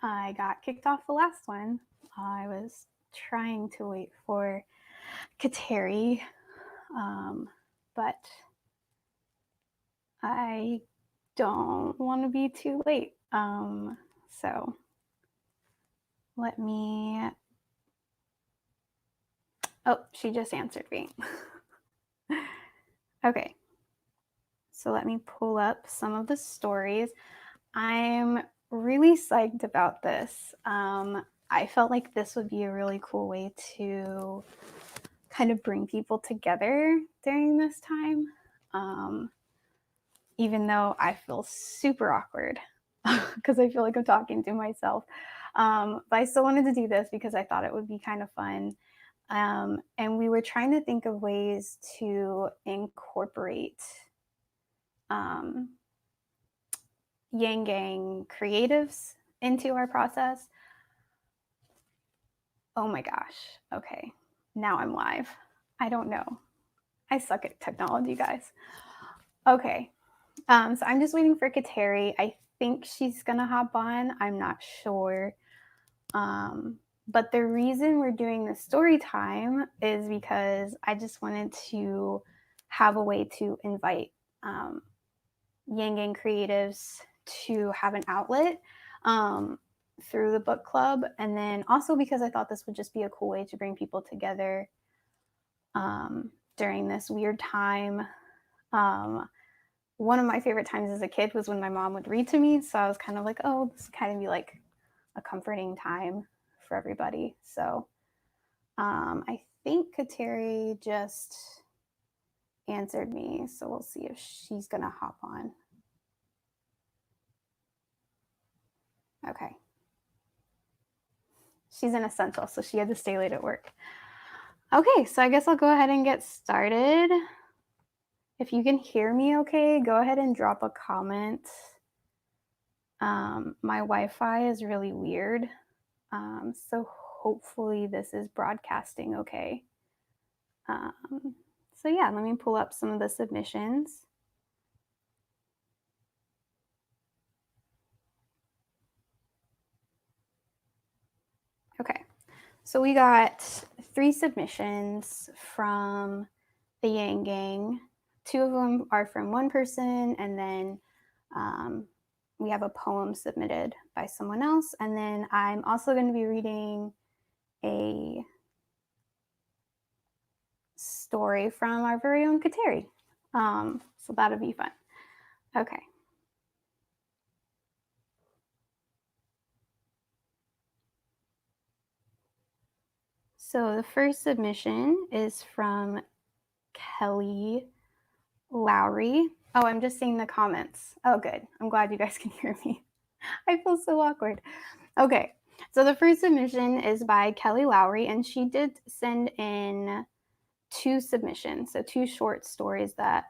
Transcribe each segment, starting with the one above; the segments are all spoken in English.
I got kicked off the last one. I was trying to wait for Kateri, but I don't want to be too late. So let me. Oh, she just answered me. Okay. So let me pull up some of the stories. I'm really psyched about this. I felt like this would be a really cool way to kind of bring people together during this time. Even though I feel super awkward because I feel like I'm talking to myself. But I still wanted to do this because I thought it would be kind of fun. And we were trying to think of ways to incorporate Yang Gang creatives into our process. Oh my gosh. Okay. Now I'm live. I don't know. I suck at technology, guys. Okay. So I'm just waiting for Kateri. I think she's going to hop on. I'm not sure. But the reason we're doing the story time is because I just wanted to have a way to invite Yang Gang creatives to have an outlet through the book club. And then also because I thought this would just be a cool way to bring people together during this weird time. One of my favorite times as a kid was when my mom would read to me. So I was kind of like, oh, this would kind of be like a comforting time for everybody. So I think Kateri just answered me. So we'll see if she's going to hop on. Okay. She's an essential, so she had to stay late at work. Okay, so I guess I'll go ahead and get started. If you can hear me okay, go ahead and drop a comment. My Wi-Fi is really weird, so hopefully this is broadcasting okay. So yeah, let me pull up some of the submissions. Okay, so we got 3 submissions from the Yang Gang. 2 of them are from one person, and then we have a poem submitted by someone else. And then I'm also going to be reading a story from our very own Kateri. So that'll be fun. Okay. So the first submission is from Kelly Lowry. Oh, I'm just seeing the comments. Oh, good. I'm glad you guys can hear me. I feel so awkward. Okay. So the first submission is by Kelly Lowry, and she did send in 2 submissions, so 2 short stories that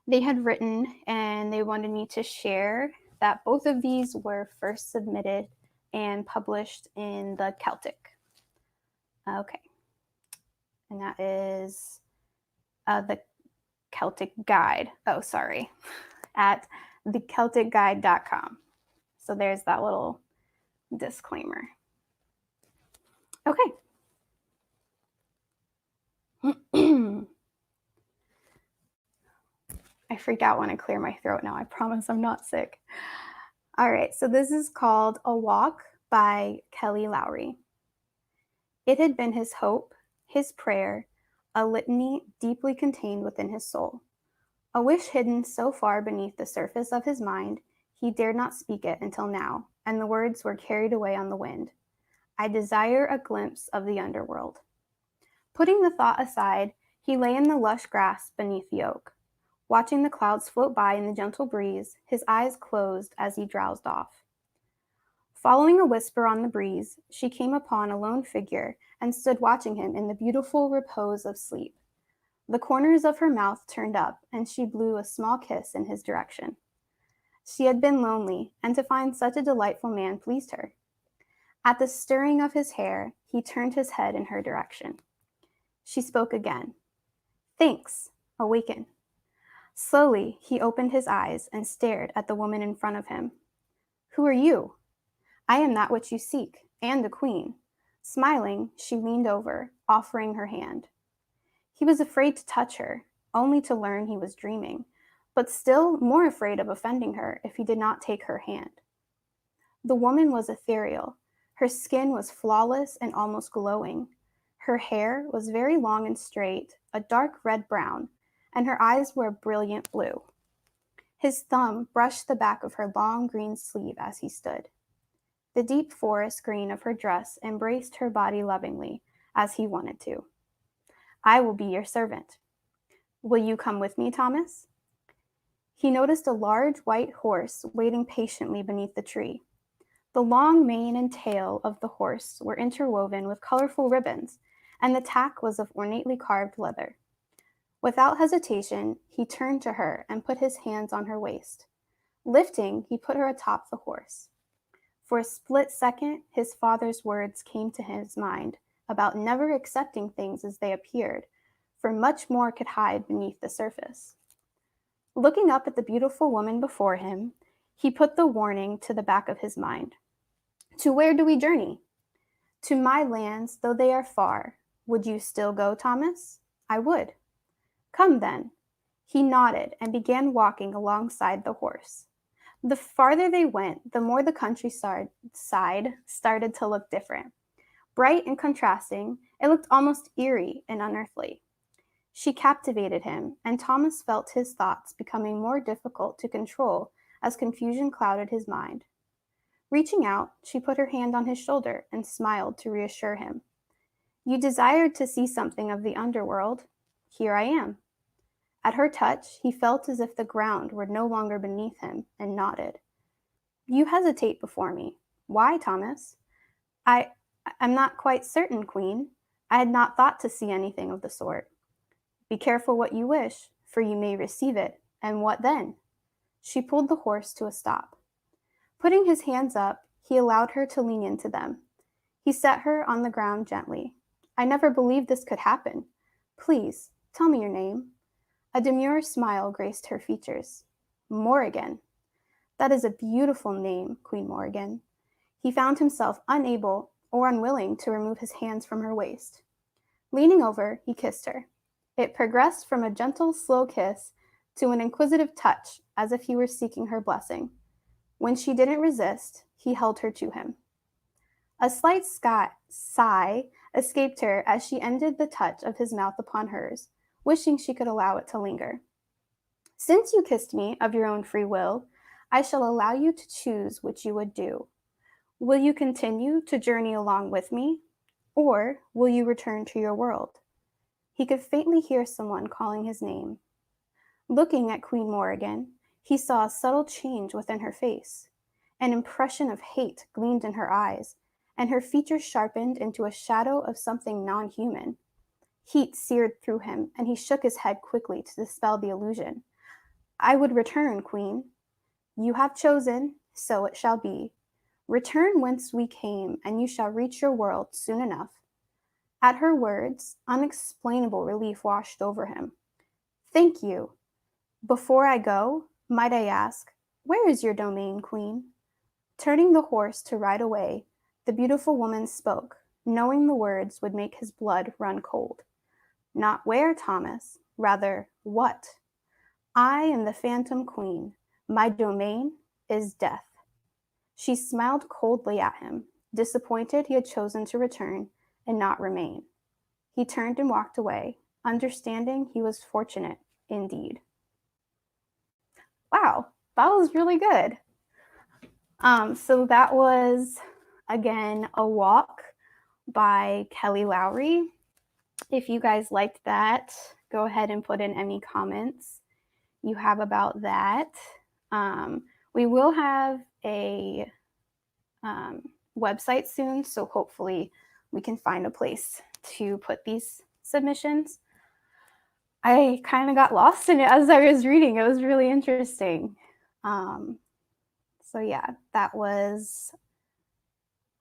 they had written, and they wanted me to share that both of these were first submitted and published in the Celtic. Okay. And that is the Celtic Guide. Oh, sorry. At thecelticguide.com. So there's that little disclaimer. Okay. I freak out when I clear my throat now. I promise I'm not sick. All right, so this is called A Walk by Kelly Lowry. It had been his hope, his prayer, a litany deeply contained within his soul. A wish hidden so far beneath the surface of his mind, he dared not speak it until now, and the words were carried away on the wind. I desire a glimpse of the underworld. Putting the thought aside, he lay in the lush grass beneath the oak, watching the clouds float by in the gentle breeze, his eyes closed as he drowsed off. Following a whisper on the breeze, she came upon a lone figure and stood watching him in the beautiful repose of sleep. The corners of her mouth turned up, and she blew a small kiss in his direction. She had been lonely, and to find such a delightful man pleased her. At the stirring of his hair, he turned his head in her direction. She spoke again. Thanks. Awaken. Slowly, he opened his eyes and stared at the woman in front of him. Who are you? I am that which you seek, and a queen. Smiling, she leaned over, offering her hand. He was afraid to touch her, only to learn he was dreaming, but still more afraid of offending her if he did not take her hand. The woman was ethereal. Her skin was flawless and almost glowing. Her hair was very long and straight, a dark red-brown, and her eyes were a brilliant blue. His thumb brushed the back of her long green sleeve as he stood. The deep forest green of her dress embraced her body lovingly, as he wanted to. I will be your servant. Will you come with me, Thomas? He noticed a large white horse waiting patiently beneath the tree. The long mane and tail of the horse were interwoven with colorful ribbons, and the tack was of ornately carved leather. Without hesitation, he turned to her and put his hands on her waist. Lifting, he put her atop the horse. For a split second, his father's words came to his mind about never accepting things as they appeared, for much more could hide beneath the surface. Looking up at the beautiful woman before him, he put the warning to the back of his mind. To where do we journey? To my lands, though they are far. Would you still go, Thomas? I would. Come then. He nodded and began walking alongside the horse. The farther they went, the more the countryside started to look different. Bright and contrasting, it looked almost eerie and unearthly. She captivated him, and Thomas felt his thoughts becoming more difficult to control as confusion clouded his mind. Reaching out, she put her hand on his shoulder and smiled to reassure him. You desired to see something of the underworld. Here I am. At her touch, he felt as if the ground were no longer beneath him and nodded. You hesitate before me. Why, Thomas? I'm not quite certain, Queen. I had not thought to see anything of the sort. Be careful what you wish, for you may receive it. And what then? She pulled the horse to a stop. Putting his hands up, he allowed her to lean into them. He set her on the ground gently. I never believed this could happen. Please, tell me your name. A demure smile graced her features. Morrigan. That is a beautiful name, Queen Morrigan. He found himself unable or unwilling to remove his hands from her waist. Leaning over, he kissed her. It progressed from a gentle, slow kiss to an inquisitive touch, as if he were seeking her blessing. When she didn't resist, he held her to him. A slight sigh escaped her as she ended the touch of his mouth upon hers, wishing she could allow it to linger. Since you kissed me of your own free will, I shall allow you to choose which you would do. Will you continue to journey along with me, or will you return to your world? He could faintly hear someone calling his name. Looking at Queen Morrigan, he saw a subtle change within her face. An impression of hate gleamed in her eyes, and her features sharpened into a shadow of something non-human. Heat seared through him, and he shook his head quickly to dispel the illusion. I would return, Queen. You have chosen, so it shall be. Return whence we came, and you shall reach your world soon enough. At her words, unexplainable relief washed over him. Thank you. Before I go, might I ask, where is your domain, Queen? Turning the horse to ride away, the beautiful woman spoke, knowing the words would make his blood run cold. Not where, Thomas, rather what? I am the Phantom Queen. My domain is death. She smiled coldly at him, disappointed he had chosen to return and not remain. He turned and walked away, understanding he was fortunate indeed. Wow, that was really good. So that was, again, A Walk by Kelly Lowry. If you guys liked that, go ahead and put in any comments you have about that. We will have a website soon, so hopefully we can find a place to put these submissions. I kind of got lost in it as I was reading. It was really interesting. So yeah, that was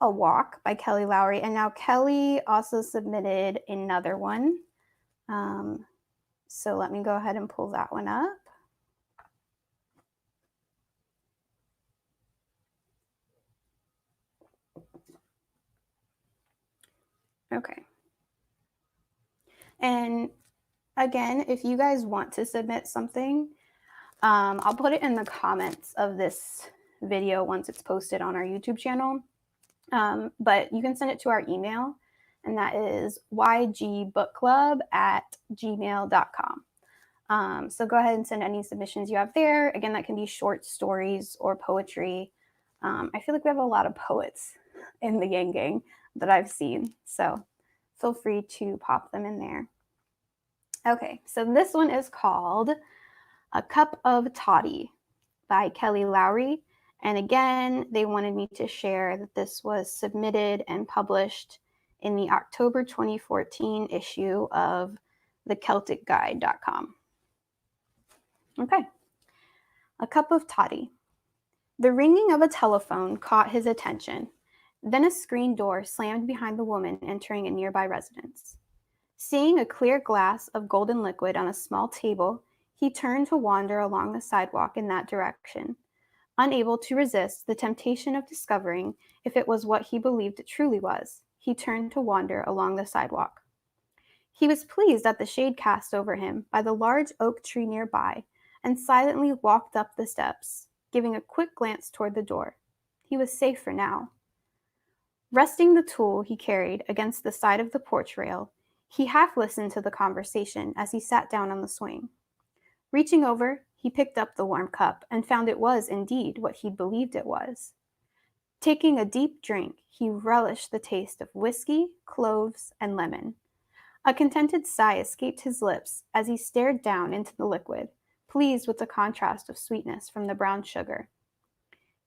A Walk by Kelly Lowry. And now Kelly also submitted another one. So let me go ahead and pull that one up. Okay. And again, if you guys want to submit something, I'll put it in the comments of this video once it's posted on our YouTube channel. But you can send it to our email, and that is ygbookclub@gmail.com. So go ahead and send any submissions you have there. Again, that can be short stories or poetry. I feel like we have a lot of poets in the Yang Gang that I've seen. So feel free to pop them in there. Okay, so this one is called A Cup of Toddy by Kelly Lowry. And again, they wanted me to share that this was submitted and published in the October 2014 issue of thecelticguide.com. Okay. A Cup of Toddy. The ringing of a telephone caught his attention. Then a screen door slammed behind the woman entering a nearby residence. Seeing a clear glass of golden liquid on a small table, he turned to wander along the sidewalk in that direction, unable to resist the temptation of discovering if it was what he believed it truly was. He turned to wander along the sidewalk. He was pleased at the shade cast over him by the large oak tree nearby and silently walked up the steps, giving a quick glance toward the door. He was safe for now. Resting the tool he carried against the side of the porch rail, he half listened to the conversation as he sat down on the swing. Reaching over, he picked up the warm cup and found it was indeed what he believed it was. Taking a deep drink, he relished the taste of whiskey, cloves, and lemon. A contented sigh escaped his lips as he stared down into the liquid, pleased with the contrast of sweetness from the brown sugar.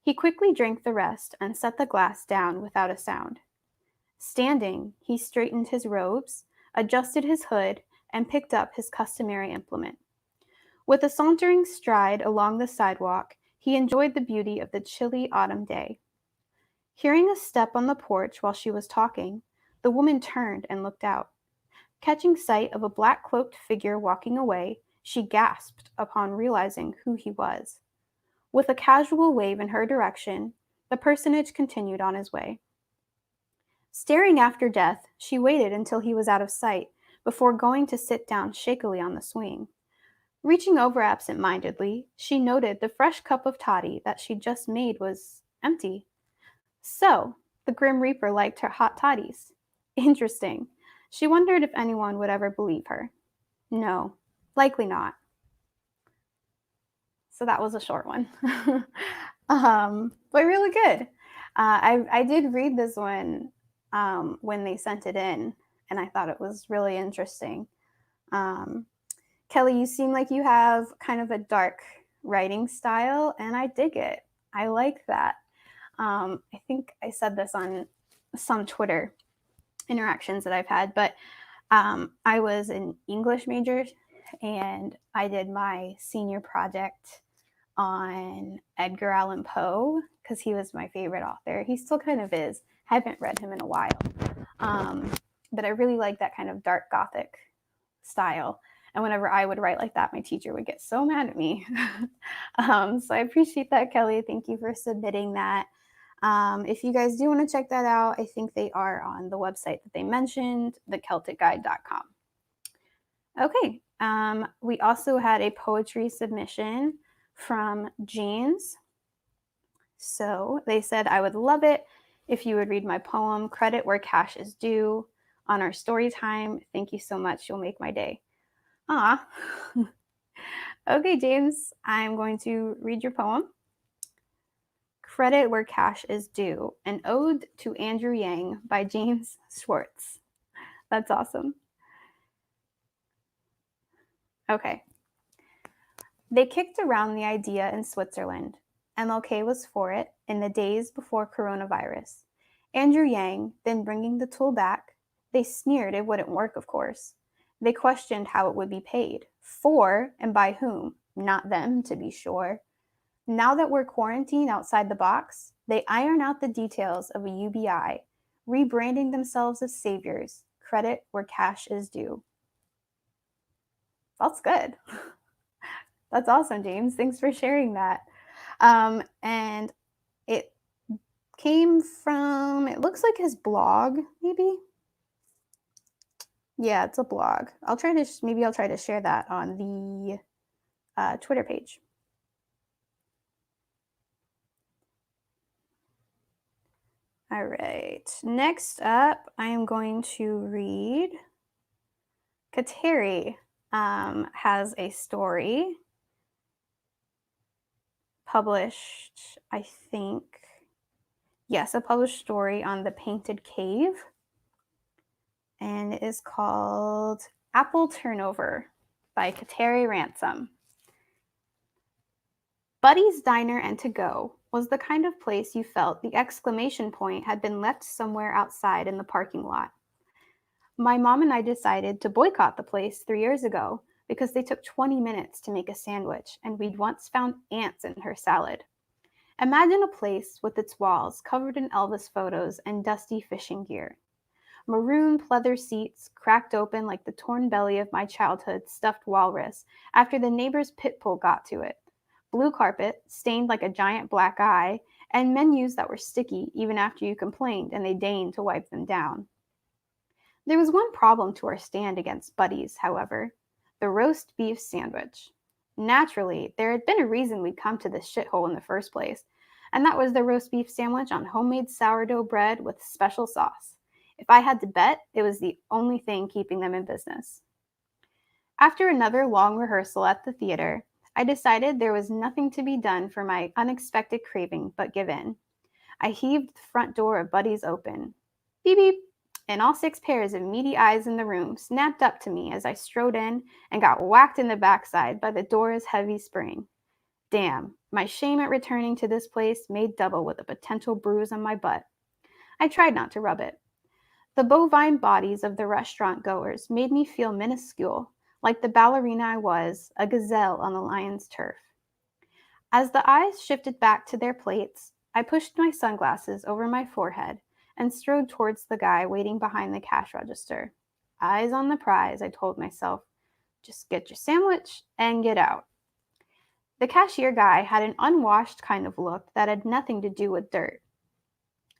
He quickly drank the rest and set the glass down without a sound. Standing, he straightened his robes, adjusted his hood, and picked up his customary implement. With a sauntering stride along the sidewalk, he enjoyed the beauty of the chilly autumn day. Hearing a step on the porch while she was talking, the woman turned and looked out. Catching sight of a black-cloaked figure walking away, she gasped upon realizing who he was. With a casual wave in her direction, the personage continued on his way. Staring after death, she waited until he was out of sight before going to sit down shakily on the swing. Reaching over absent-mindedly, she noted the fresh cup of toddy that she'd just made was empty. So, the Grim Reaper liked her hot toddies. Interesting. She wondered if anyone would ever believe her. No, likely not. So that was a short one. But really good. I did read this one when they sent it in, and I thought it was really interesting. Kelly, you seem like you have kind of a dark writing style, and I dig it. I like that. I think I said this on some Twitter interactions that I've had, but I was an English major, and I did my senior project on Edgar Allan Poe because he was my favorite author. He still kind of is. Haven't read him in a while. But I really like that kind of dark gothic style. And whenever I would write like that, my teacher would get so mad at me. So I appreciate that, Kelly. Thank you for submitting that. If you guys do want to check that out, I think they are on the website that they mentioned, thecelticguide.com. Okay, we also had a poetry submission from James. So they said, I would love it if you would read my poem, Credit Where Cash is Due, on our story time. Thank you so much. You'll make my day. Ah. Okay, James, I'm going to read your poem. Credit Where Cash is Due, an ode to Andrew Yang by James Schwartz. That's awesome. Okay. They kicked around the idea in Switzerland. MLK was for it in the days before coronavirus. Andrew Yang, then bringing the tool back, they sneered it wouldn't work, of course. They questioned how it would be paid. For and by whom? Not them, to be sure. Now that we're quarantined outside the box, they iron out the details of a UBI, rebranding themselves as saviors. Credit where cash is due. That's good. That's awesome, James. Thanks for sharing that. And it came from, it looks like his blog, maybe. Yeah, it's a blog. Maybe I'll try to share that on the Twitter page. All right. Next up, I am going to read Kateri has a story published, I think, yes, a published story on the Painted Cave, and it is called Apple Turnover by Kateri Ransom. Buddy's Diner and To Go was the kind of place you felt the exclamation point had been left somewhere outside in the parking lot. My mom and I decided to boycott the place 3 years ago because they took 20 minutes to make a sandwich and we'd once found ants in her salad. Imagine a place with its walls covered in Elvis photos and dusty fishing gear. Maroon pleather seats cracked open like the torn belly of my childhood stuffed walrus after the neighbor's pit bull got to it. Blue carpet, stained like a giant black eye, and menus that were sticky even after you complained and they deigned to wipe them down. There was one problem to our stand against Buddy's, however: the roast beef sandwich. Naturally, there had been a reason we'd come to this shithole in the first place, and that was the roast beef sandwich on homemade sourdough bread with special sauce. If I had to bet, it was the only thing keeping them in business. After another long rehearsal at the theater, I decided there was nothing to be done for my unexpected craving but give in. I heaved the front door of Buddy's open. Beep beep, and all 6 pairs of meaty eyes in the room snapped up to me as I strode in and got whacked in the backside by the door's heavy spring. Damn, my shame at returning to this place made double with a potential bruise on my butt. I tried not to rub it. The bovine bodies of the restaurant goers made me feel minuscule, like the ballerina I was, a gazelle on the lion's turf. As the eyes shifted back to their plates, I pushed my sunglasses over my forehead and strode towards the guy waiting behind the cash register. Eyes on the prize, I told myself. Just get your sandwich and get out. The cashier guy had an unwashed kind of look that had nothing to do with dirt.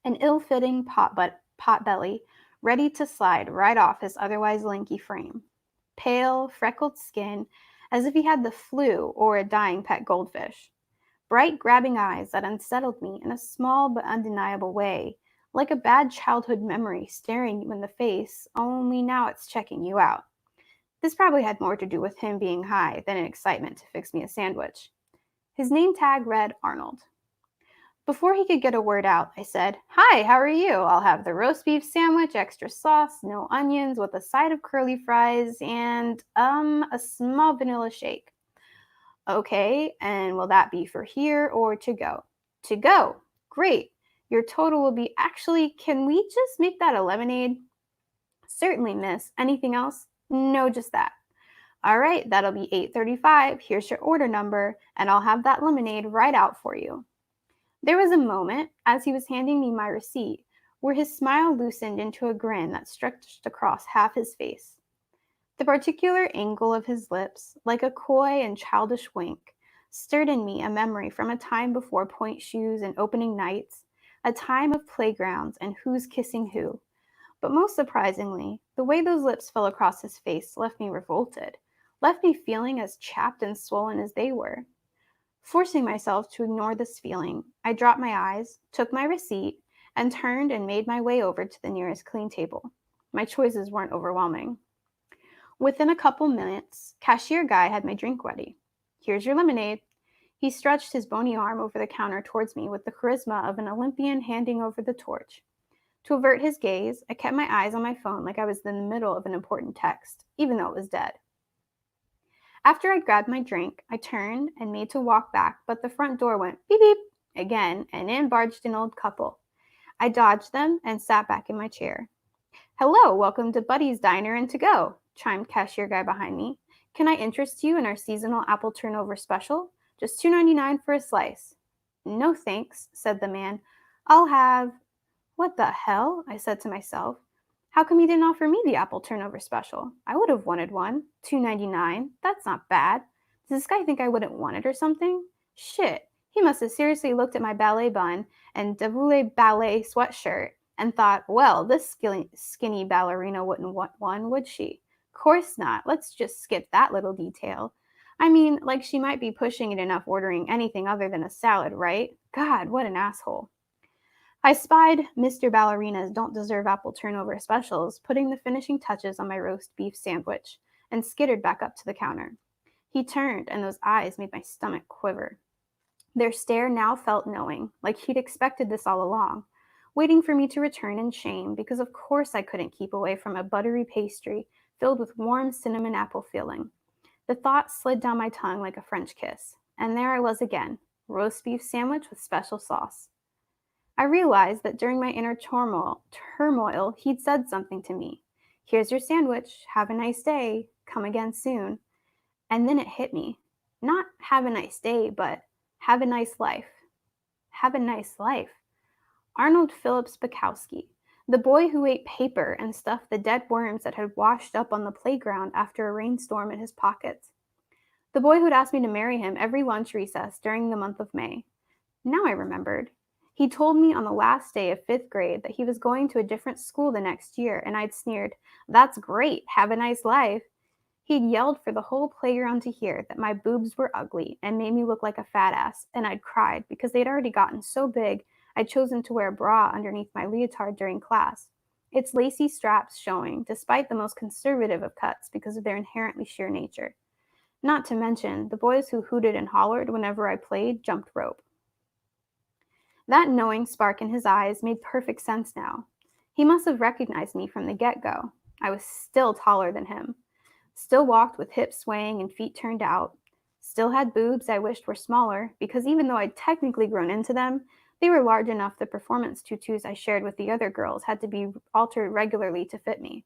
An ill-fitting pot-belly ready to slide right off his otherwise lanky frame. Pale, freckled skin, as if he had the flu or a dying pet goldfish. Bright, grabbing eyes that unsettled me in a small but undeniable way, like a bad childhood memory staring you in the face, only now it's checking you out. This probably had more to do with him being high than an excitement to fix me a sandwich. His name tag read Arnold. Before he could get a word out, I said, "Hi, how are you? I'll have the roast beef sandwich, extra sauce, no onions, with a side of curly fries, and, a small vanilla shake." "Okay, and will that be for here or to go?" "To go." "Great. Your total will be, actually, can we just make that a lemonade?" "Certainly, miss. Anything else?" "No, just that." "All right, that'll be $8.35. Here's your order number, and I'll have that lemonade right out for you." There was a moment, as he was handing me my receipt, where his smile loosened into a grin that stretched across half his face. The particular angle of his lips, like a coy and childish wink, stirred in me a memory from a time before point shoes and opening nights, a time of playgrounds and who's kissing who. But most surprisingly, the way those lips fell across his face left me revolted, left me feeling as chapped and swollen as they were. Forcing myself to ignore this feeling, I dropped my eyes, took my receipt, and turned and made my way over to the nearest clean table. My choices weren't overwhelming. Within a couple minutes, cashier guy had my drink ready. "Here's your lemonade." He stretched his bony arm over the counter towards me with the charisma of an Olympian handing over the torch. To avert his gaze, I kept my eyes on my phone like I was in the middle of an important text, even though it was dead. After I grabbed my drink, I turned and made to walk back, but the front door went beep beep again, and in barged an old couple. I dodged them and sat back in my chair. "Hello, welcome to Buddy's Diner and To Go," chimed cashier guy behind me. "Can I interest you in our seasonal apple turnover special? Just $2.99 for a slice." "No thanks," said the man. "I'll have—" "What the hell?" I said to myself. "How come he didn't offer me the apple turnover special? I would have wanted one. $2.99. That's not bad. Does this guy think I wouldn't want it or something? Shit. He must have seriously looked at my ballet bun and développé ballet sweatshirt and thought, well, this skinny ballerina wouldn't want one, would she? Course not. Let's just skip that little detail. I mean, like she might be pushing it enough ordering anything other than a salad, right? God, what an asshole. I spied Mr. Ballerina's Don't Deserve Apple Turnover specials, putting the finishing touches on my roast beef sandwich, and skittered back up to the counter. He turned, and those eyes made my stomach quiver. Their stare now felt knowing, like he'd expected this all along, waiting for me to return in shame because of course I couldn't keep away from a buttery pastry filled with warm cinnamon apple filling. The thought slid down my tongue like a French kiss, and there I was again, roast beef sandwich with special sauce. I realized that during my inner turmoil, he'd said something to me. Here's your sandwich. Have a nice day. Come again soon. And then it hit me. Not have a nice day, but have a nice life. Have a nice life. Arnold Phillips Bukowski, the boy who ate paper and stuffed the dead worms that had washed up on the playground after a rainstorm in his pockets. The boy who'd asked me to marry him every lunch recess during the month of May. Now I remembered. He told me on the last day of fifth grade that he was going to a different school the next year, and I'd sneered, "That's great, have a nice life." He'd yelled for the whole playground to hear that my boobs were ugly and made me look like a fat ass, and I'd cried because they'd already gotten so big I'd chosen to wear a bra underneath my leotard during class, its lacy straps showing, despite the most conservative of cuts because of their inherently sheer nature. Not to mention, the boys who hooted and hollered whenever I played jumped rope. That knowing spark in his eyes made perfect sense now. He must have recognized me from the get-go. I was still taller than him, still walked with hips swaying and feet turned out, still had boobs I wished were smaller because even though I'd technically grown into them, they were large enough the performance tutus I shared with the other girls had to be altered regularly to fit me.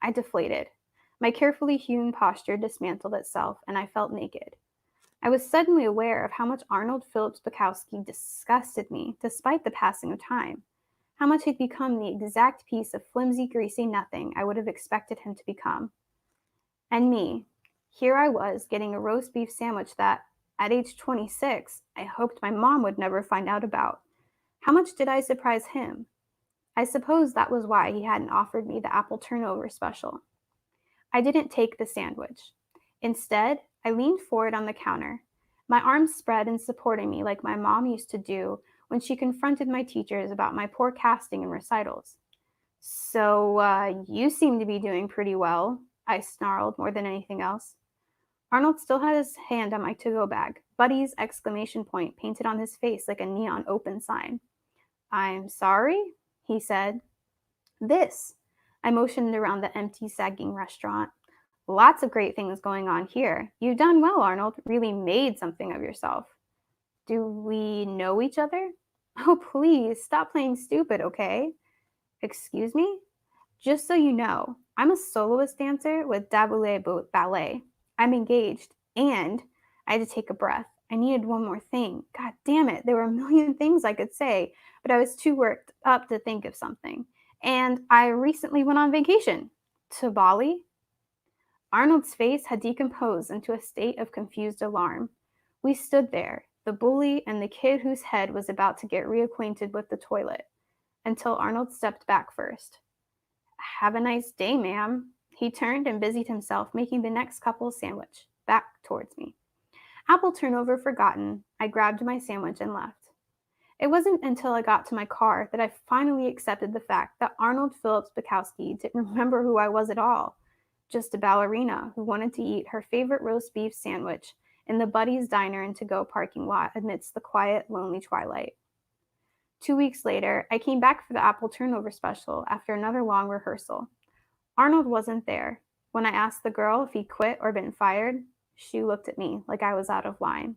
I deflated. My carefully hewn posture dismantled itself, and I felt naked. I was suddenly aware of how much Arnold Phillips Bukowski disgusted me, despite the passing of time. How much he'd become the exact piece of flimsy, greasy nothing I would have expected him to become. And me, here I was getting a roast beef sandwich that, at age 26, I hoped my mom would never find out about. How much did I surprise him? I suppose that was why he hadn't offered me the apple turnover special. I didn't take the sandwich. Instead, I leaned forward on the counter, my arms spread and supporting me like my mom used to do when she confronted my teachers about my poor casting in recitals. So, you seem to be doing pretty well, I snarled more than anything else. Arnold still had his hand on my to-go bag, Buddy's exclamation point painted on his face like a neon open sign. "I'm sorry?" he said. "This." I motioned around the empty, sagging restaurant. "Lots of great things going on here. You've done well, Arnold. Really made something of yourself." "Do we know each other?" "Oh, please, stop playing stupid, okay?" "Excuse me?" "Just so you know, I'm a soloist dancer with Daboulé Ballet. I'm engaged, and I had to take a breath. I needed one more thing. God damn it, there were a million things I could say, but I was too worked up to think of something. And I recently went on vacation. To Bali?" Arnold's face had decomposed into a state of confused alarm. We stood there, the bully and the kid whose head was about to get reacquainted with the toilet, until Arnold stepped back first. "Have a nice day, ma'am." He turned and busied himself making the next couple's sandwich, back towards me. Apple turnover forgotten, I grabbed my sandwich and left. It wasn't until I got to my car that I finally accepted the fact that Arnold Phillips Bukowski didn't remember who I was at all. Just a ballerina who wanted to eat her favorite roast beef sandwich in the Buddy's Diner and To-Go parking lot amidst the quiet, lonely twilight. 2 weeks later, I came back for the apple turnover special after another long rehearsal. Arnold wasn't there. When I asked the girl if he quit or been fired, she looked at me like I was out of line.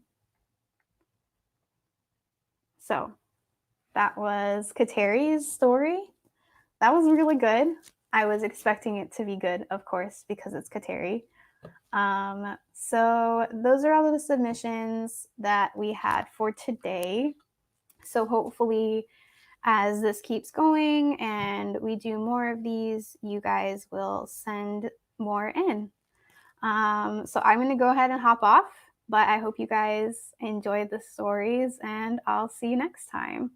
So, that was Kateri's story. That was really good. I was expecting it to be good, of course, because it's Kateri. So those are all of the submissions that we had for today. So hopefully, as this keeps going and we do more of these, you guys will send more in. So I'm going to go ahead and hop off, but I hope you guys enjoyed the stories, and I'll see you next time.